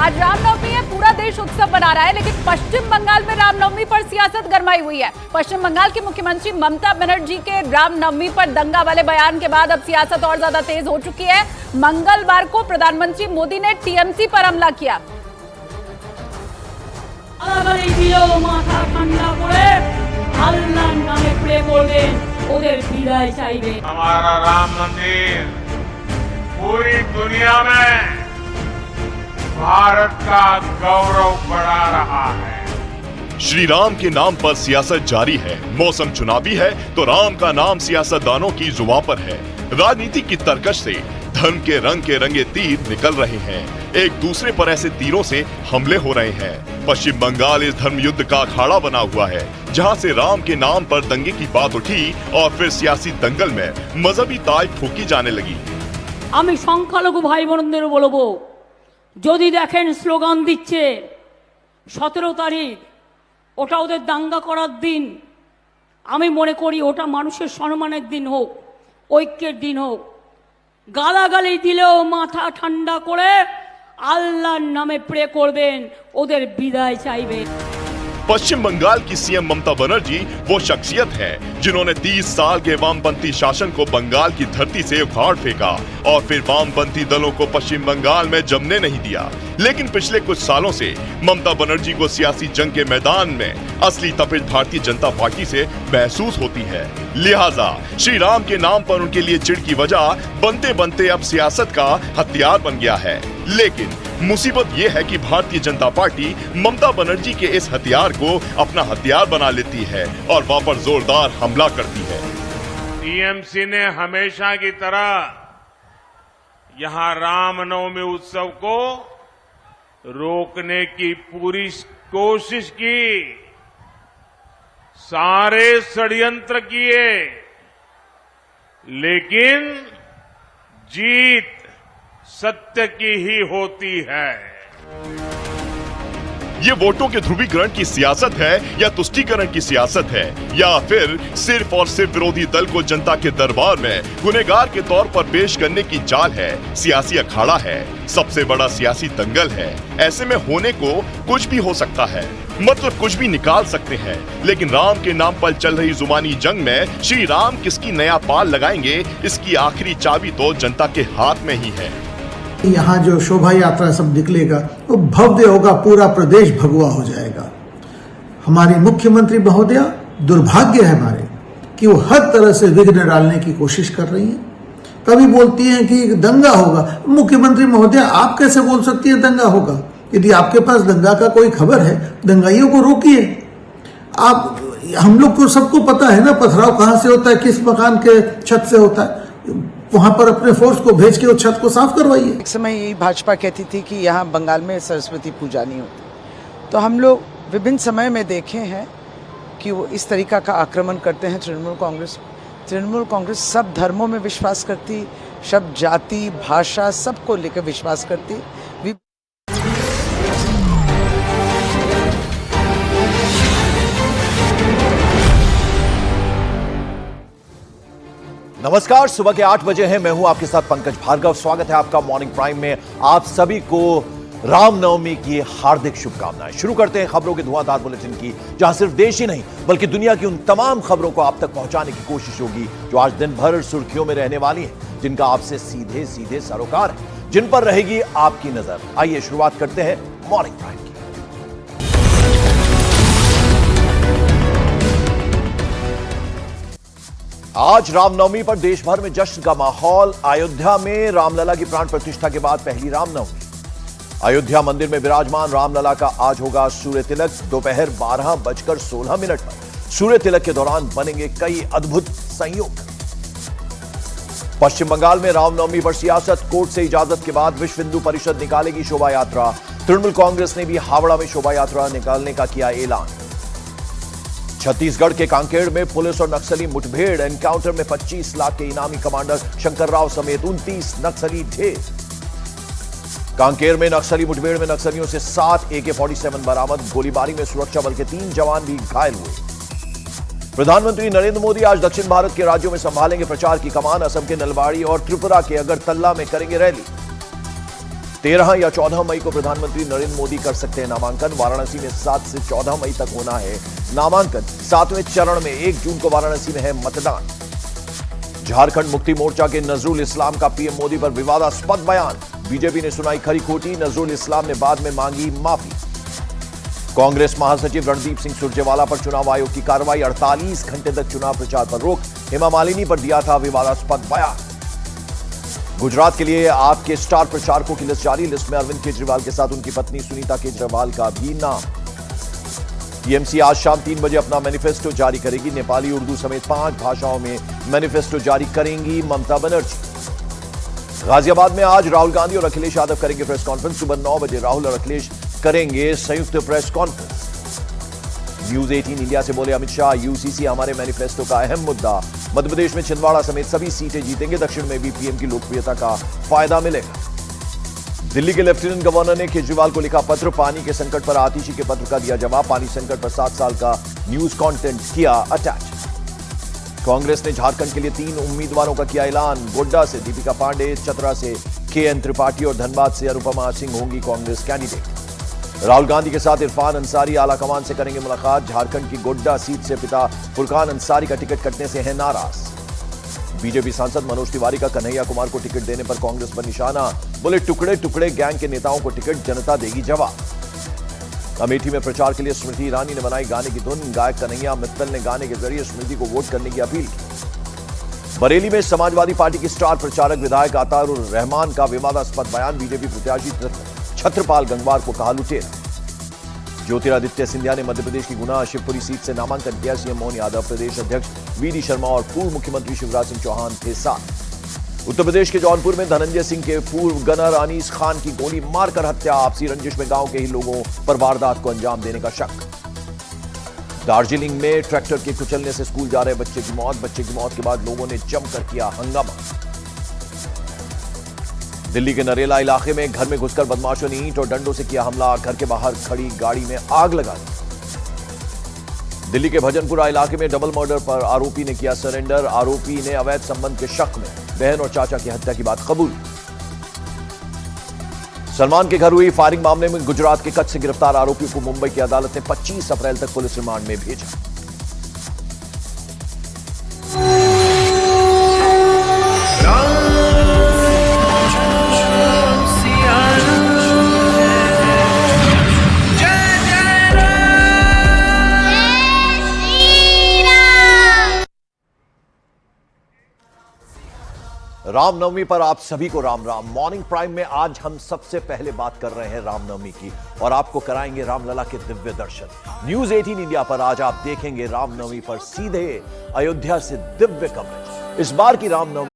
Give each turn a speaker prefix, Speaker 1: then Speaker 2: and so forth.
Speaker 1: आज रामनवमी है, पूरा देश उत्सव मना रहा है, लेकिन पश्चिम बंगाल में रामनवमी पर सियासत गरमाई हुई है। पश्चिम बंगाल की मुख्यमंत्री ममता बनर्जी के रामनवमी पर दंगा वाले बयान के बाद अब सियासत और ज्यादा तेज हो चुकी है। मंगलवार को प्रधानमंत्री मोदी ने टीएमसी पर हमला किया।
Speaker 2: हमारा राम मंदिर पूरी दुनिया में भारत का गौरव बढ़ा रहा है।
Speaker 3: श्री राम के नाम पर सियासत जारी है। मौसम चुनावी है तो राम का नाम सियासतदानों की जुबान पर है। राजनीति की तरकश से धर्म के रंगे तीर निकल रहे हैं। एक दूसरे पर ऐसे तीरों से हमले हो रहे हैं। पश्चिम बंगाल इस धर्म युद्ध का अखाड़ा बना हुआ है, जहां से राम के नाम पर दंगे की बात उठी और फिर सियासी दंगल में मजहबी ताज ठोकी जाने लगी।
Speaker 4: আমি সংখ্যালঘু ভাই বোনদের বলবো, যদি দেখেন স্লোগান দিচ্ছে 17 তারিখ ওটা ওদের দাঙ্গা করার দিন, আমি মনে করি ওটা মানুষের সম্মানের দিন হোক, ঐক্যের দিন হোক। গালাগালি দিলেও মাথা ঠান্ডা করে আল্লাহর নামে প্রে করবেন, ওদের বিদায় চাইবেন।
Speaker 3: पश्चिम बंगाल की सीएम ममता बनर्जी वो शख्सियत है जिन्होंने 30 साल के वामपंथी शासन को बंगाल की धरती से उखाड़ फेंका और फिर वामपंथी दलों को पश्चिम बंगाल में जमने नहीं दिया। लेकिन पिछले कुछ सालों से ममता बनर्जी को सियासी जंग के मैदान में असली तपिश भारतीय जनता पार्टी से महसूस होती है। लिहाजा श्री राम के नाम पर उनके लिए चिढ़ की वजह बनते बनते अब सियासत का हथियार बन गया है। लेकिन मुसीबत ये है कि भारतीय जनता पार्टी ममता बनर्जी के इस हथियार को अपना हथियार बना लेती है और वहां पर जोरदार हमला करती है।
Speaker 2: टीएमसी ने हमेशा की तरह यहां रामनवमी उत्सव को रोकने की पूरी कोशिश की, सारे षड्यंत्र किए, लेकिन जीत सत्य की ही होती है।
Speaker 3: ये वोटों के ध्रुवीकरण की सियासत है या तुष्टीकरण की सियासत है, या फिर सिर्फ और सिर्फ विरोधी दल को जनता के दरबार में गुनहगार के तौर पर पेश करने की चाल है। सियासी अखाड़ा है, सबसे बड़ा सियासी दंगल है। ऐसे में होने को कुछ भी हो सकता है, मतलब कुछ भी निकाल सकते हैं। लेकिन राम के नाम पर चल रही जुबानी जंग में श्री राम किसकी नया पाल लगाएंगे, इसकी आखिरी चाबी तो जनता के हाथ में ही है।
Speaker 5: यहाँ जो शोभा यात्रा सब निकलेगा वो भव्य होगा, पूरा प्रदेश भगवा हो जाएगा। हमारी मुख्यमंत्री महोदया, दुर्भाग्य है हमारे कि वो हर तरह से विघ्न डालने की कोशिश कर रही हैं। कभी बोलती हैं कि दंगा होगा। मुख्यमंत्री महोदया, आप कैसे बोल सकती है दंगा होगा? यदि आपके पास दंगा का कोई खबर है, दंगाइयों को रोकिए। हम लोग को सबको पता है ना पथराव कहां से होता है, किस मकान के छत से होता है। वहां पर अपने फोर्स को भेज के उस छत को साफ करवाइए।
Speaker 6: एक समय यही भाजपा कहती थी कि यहाँ बंगाल में सरस्वती पूजा नहीं होती, तो हम लोग विभिन्न समय में देखे हैं कि वो इस तरीका का आक्रमण करते हैं तृणमूल कांग्रेस सब धर्मों में विश्वास करती, सब जाति भाषा सबको लेकर विश्वास करती।
Speaker 7: नमस्कार, सुबह के 8 बजे हैं। मैं हूं आपके साथ पंकज भार्गव। स्वागत है आपका मॉर्निंग प्राइम में। आप सभी को रामनवमी की हार्दिक शुभकामनाएं। शुरू करते हैं खबरों के धुआंधार बुलेटिन की, जहां सिर्फ देश ही नहीं बल्कि दुनिया की उन तमाम खबरों को आप तक पहुंचाने की कोशिश होगी जो आज दिन भर सुर्खियों में रहने वाली हैं, जिनका आपसे सीधे सीधे सरोकार है, जिन पर रहेगी आपकी नजर। आइए शुरुआत करते हैं मॉर्निंग प्राइम की। आज रामनवमी पर देश भर में जश्न का माहौल। अयोध्या में रामलला की प्राण प्रतिष्ठा के बाद पहली रामनवमी। अयोध्या मंदिर में विराजमान रामलला का आज होगा सूर्य तिलक। दोपहर 12:16 पर सूर्य तिलक के दौरान बनेंगे कई अद्भुत संयोग। पश्चिम बंगाल में रामनवमी पर सियासत। कोर्ट से इजाजत के बाद विश्व हिंदू परिषद निकालेगी शोभा यात्रा। तृणमूल कांग्रेस ने भी हावड़ा में शोभा यात्रा निकालने का किया ऐलान। छत्तीसगढ़ के कांकेर में पुलिस और नक्सली मुठभेड़। एनकाउंटर में 25 लाख के इनामी कमांडर शंकर राव समेत 29 नक्सली ढेर। कांकेर में नक्सली मुठभेड़ में नक्सलियों से 7 AK-47 बरामद। गोलीबारी में सुरक्षा बल के 3 जवान भी घायल हुए। प्रधानमंत्री नरेंद्र मोदी आज दक्षिण भारत के राज्यों में संभालेंगे प्रचार की कमान। असम के नलबाड़ी और त्रिपुरा के अगरतला में करेंगे रैली। 13 या 14 मई को प्रधानमंत्री नरेंद्र मोदी कर सकते हैं नामांकन। वाराणसी में 7 से 14 मई तक होना है नामांकन। 7वें चरण में 1 जून को वाराणसी में है मतदान। झारखंड मुक्ति मोर्चा के नजरुल इस्लाम का पीएम मोदी पर विवादास्पद बयान। बीजेपी ने सुनाई खरी खोटी, नजरुल इस्लाम ने बाद में मांगी माफी। कांग्रेस महासचिव रणदीप सिंह सुरजेवाला पर चुनाव आयोग की कार्रवाई। 48 घंटे तक चुनाव प्रचार पर रोक। हेमा मालिनी पर दिया था विवादास्पद बयान। गुजरात के लिए आपके स्टार प्रचारकों की लिस्ट जारी। लिस्ट में अरविंद केजरीवाल के साथ उनकी पत्नी सुनीता केजरीवाल का भी नाम। टीएमसी आज शाम 3 बजे अपना मैनिफेस्टो जारी करेगी। नेपाली, उर्दू समेत 5 भाषाओं में मैनिफेस्टो जारी करेंगी ममता बनर्जी। गाजियाबाद में आज राहुल गांधी और अखिलेश यादव करेंगे प्रेस कॉन्फ्रेंस। सुबह 9 बजे राहुल और अखिलेश करेंगे संयुक्त प्रेस कॉन्फ्रेंस। न्यूज 18 इंडिया से बोले अमित शाह, यूसीसी हमारे मैनिफेस्टो का अहम मुद्दा। मध्य प्रदेश में छिंदवाड़ा समेत सभी सीटें जीतेंगे। दक्षिण में भी पीएम की लोकप्रियता का फायदा मिलेगा। दिल्ली के लेफ्टिनेंट गवर्नर ने केजरीवाल को लिखा पत्र। पानी के संकट पर आतिशी के पत्र का दिया जवाब। पानी संकट पर 7 साल का न्यूज कंटेंट किया अटैच। कांग्रेस ने झारखंड के लिए 3 उम्मीदवारों का किया ऐलान। गोड्डा से दीपिका पांडे, चतरा से केएन त्रिपाठी और धनबाद से अनुपमा सिंह होंगी कांग्रेस कैंडिडेट। राहुल गांधी के साथ इरफान अंसारी आलाकमान से करेंगे मुलाकात। झारखंड की गोड्डा सीट से पिता फुरकान अंसारी का टिकट कटने से है नाराज। बीजेपी सांसद मनोज तिवारी का कन्हैया कुमार को टिकट देने पर कांग्रेस पर निशाना। बोले टुकड़े टुकड़े गैंग के नेताओं को टिकट, जनता देगी जवाब। अमेठी में प्रचार के लिए स्मृति ईरानी ने बनाई गाने की धुन। गायक कन्हैया मित्तल ने गाने के जरिए स्मृति को वोट करने की अपील की। बरेली में समाजवादी पार्टी की स्टार प्रचारक विधायक अतारुर रहमान का विवादास्पद बयान। बीजेपी प्रत्याशी छत्रपाल गंगवार को कहा लुटेरा। ज्योतिरादित्य सिंधिया ने मध्य प्रदेश की गुना शिवपुरी सीट से नामांकन किया। सीएम मोहन यादव, प्रदेश अध्यक्ष वीडी शर्मा और पूर्व मुख्यमंत्री शिवराज सिंह चौहान थे साथ। उत्तर प्रदेश के जौनपुर में धनंजय सिंह के पूर्व गनर अनीस खान की गोली मारकर हत्या। आपसी रंजिश में गांव के ही लोगों पर वारदात को अंजाम देने का शक। दार्जिलिंग में ट्रैक्टर के कुचलने से स्कूल जा रहे बच्चे की मौत। बच्चे की मौत के बाद लोगों ने जमकर किया हंगामा। दिल्ली के नरेला इलाके में घर में घुसकर बदमाशों ने ईंट और डंडों से किया हमला। घर के बाहर खड़ी गाड़ी में आग लगा दी। दिल्ली के भजनपुरा इलाके में डबल मर्डर पर आरोपी ने किया सरेंडर। आरोपी ने अवैध संबंध के शक में बहन और चाचा की हत्या की बात कबूल। सलमान के घर हुई फायरिंग मामले में गुजरात के कच्छ से गिरफ्तार आरोपियों को मुंबई की अदालत ने 25 अप्रैल तक पुलिस रिमांड में भेजा। रामनवमी पर आप सभी को राम राम। मॉर्निंग प्राइम में आज हम सबसे पहले बात कर रहे हैं रामनवमी की और आपको कराएंगे रामलला के दिव्य दर्शन। न्यूज 18 इंडिया पर आज आप देखेंगे रामनवमी पर सीधे अयोध्या से दिव्य कवरेज। इस बार की रामनवमी